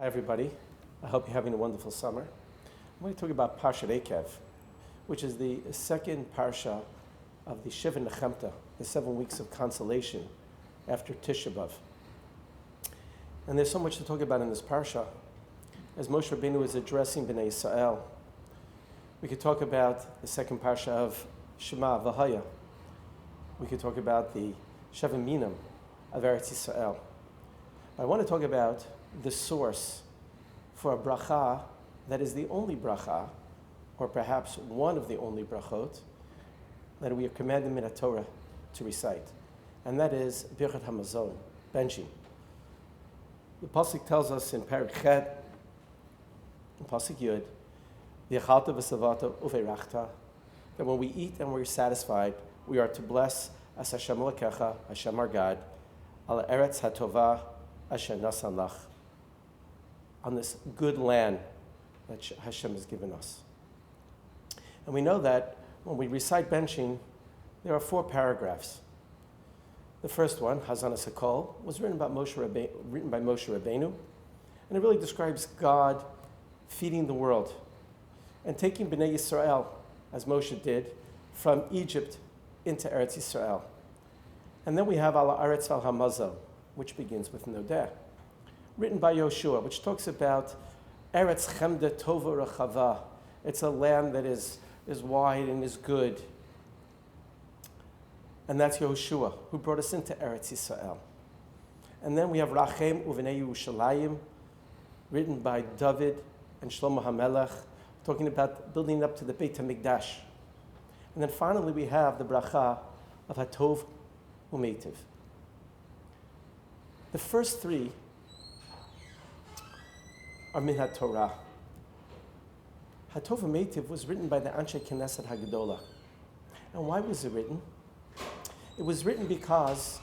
Hi everybody, I hope you're having a wonderful summer. I'm going to talk about Parsha Ekev, which is the second Parsha of the Shiva Nechemta, the 7 weeks of consolation after Tisha B'Av. And there's so much to talk about in this Parsha. As Moshe Rabbeinu is addressing Bnei Yisrael, we could talk about the second Parsha of Shema V'Haya. We could talk about the Sheva Minim of Eretz Yisrael. I want to talk about the source for a bracha that is the only bracha, or perhaps one of the only brachot, that we are commanded in the Torah to recite. And that is Birchat HaMazon, benching. The Pasuk tells us in Perek Chet, in Pasuk Yud, V'yachalta v'savata uveirachta, that when we eat and we're satisfied, we are to bless as Hashem Elokecha, Hashem our God, al eretz hatovah asher nasan lach, on this good land that Hashem has given us. And we know that when we recite benching, there are 4 paragraphs. The first one, Hazanas HaKol, was written by Moshe Rabbeinu, and it really describes God feeding the world and taking Bnei Yisrael, as Moshe did, from Egypt into Eretz Yisrael. And then we have Al Haaretz Val HaMazon, which begins with Nodeh, written by Yoshua, which talks about Eretz Chemda Tova Rechava. It's a land that is wide and is good. And that's Yoshua, who brought us into Eretz Yisrael. And then we have Rachem Uvenei Yerushalayim, written by David and Shlomo HaMelech, talking about building up to the Beit HaMikdash. And then finally we have the bracha of Hatov Umeitiv. The first 3 are Min HaTorah. Hatov Umeitiv was written by the Anshe Knesset HaGedola. And why was it written? It was written because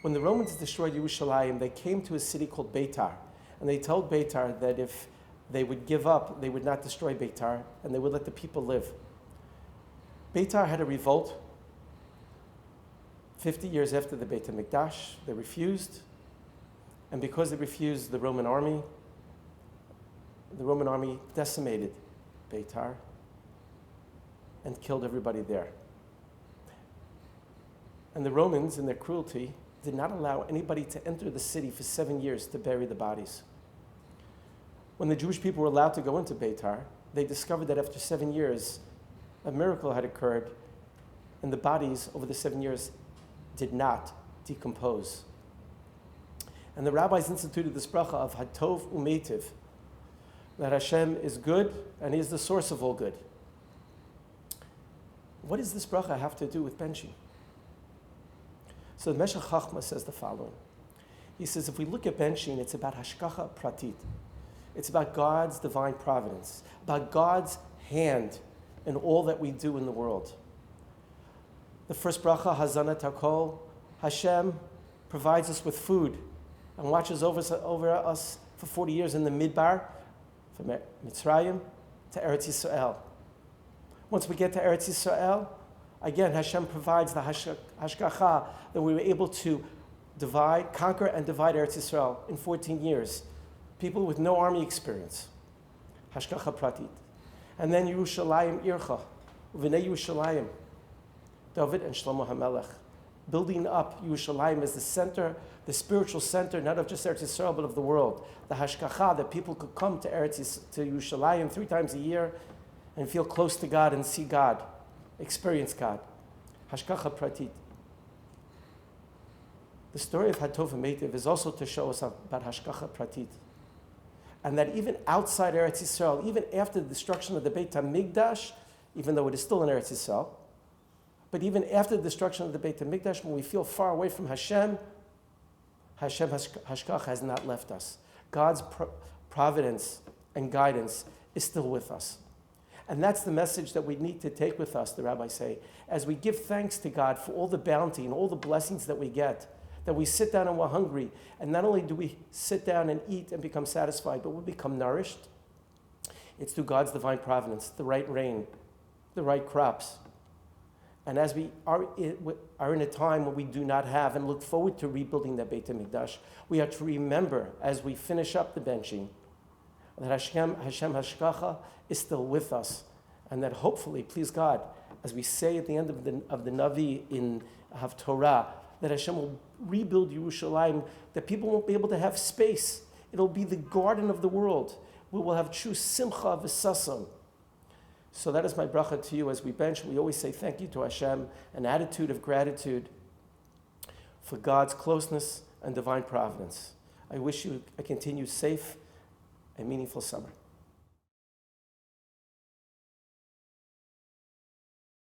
when the Romans destroyed Yerushalayim, they came to a city called Beitar, and they told Beitar that if they would give up, they would not destroy Beitar, and they would let the people live. Beitar had a revolt 50 years after the Beit HaMikdash. They refused, and because they refused, the Roman army decimated Beitar and killed everybody there. And the Romans, in their cruelty, did not allow anybody to enter the city for 7 years to bury the bodies. When the Jewish people were allowed to go into Beitar, they discovered that after 7 years, a miracle had occurred, and the bodies over the 7 years did not decompose. And the rabbis instituted this bracha of Hatov Umeitiv, that Hashem is good and He is the source of all good. What does this bracha have to do with benching? So the Meshech Chachma says the following. He says, if we look at benching, it's about hashgacha pratit. It's about God's divine providence, about God's hand in all that we do in the world. The first bracha, Hazanat HaKol, Hashem provides us with food and watches over us for 40 years in the Midbar, from Mitzrayim to Eretz Yisrael. Once we get to Eretz Yisrael, again, Hashem provides the hashgacha that we were able to conquer and divide Eretz Yisrael in 14 years. People with no army experience. Hashgacha pratit. And then Yerushalayim Ircha, Uvenei Yerushalayim, David and Shlomo HaMelech, building up Yerushalayim as the center, the spiritual center, not of just Eretz Yisrael, but of the world. The hashgacha, that people could come to Yerushalayim 3 times a year and feel close to God and see God, experience God. Hashgacha pratit. The story of Hatov Umeitiv is also to show us about hashgacha pratit. And that even outside Eretz Yisrael, even after the destruction of the Beit HaMikdash, even though it is still in Eretz Yisrael, but even after the destruction of the Beit HaMikdash, when we feel far away from Hashem hashgacha has not left us. God's providence and guidance is still with us. And that's the message that we need to take with us, the rabbis say, as we give thanks to God for all the bounty and all the blessings that we get, that we sit down and we're hungry, and not only do we sit down and eat and become satisfied, but we become nourished. It's through God's divine providence, the right rain, the right crops. And as we are in a time when we do not have and look forward to rebuilding the Beit HaMikdash, we are to remember as we finish up the benching that Hashem Hashgacha is still with us, and that hopefully, please God, as we say at the end of the Navi in Haftorah, that Hashem will rebuild Yerushalayim, that people won't be able to have space. It'll be the garden of the world. We will have true simcha v'sason. So that is my bracha to you. As we bench, we always say thank you to Hashem, an attitude of gratitude for God's closeness and divine providence. I wish you a continued safe and meaningful summer.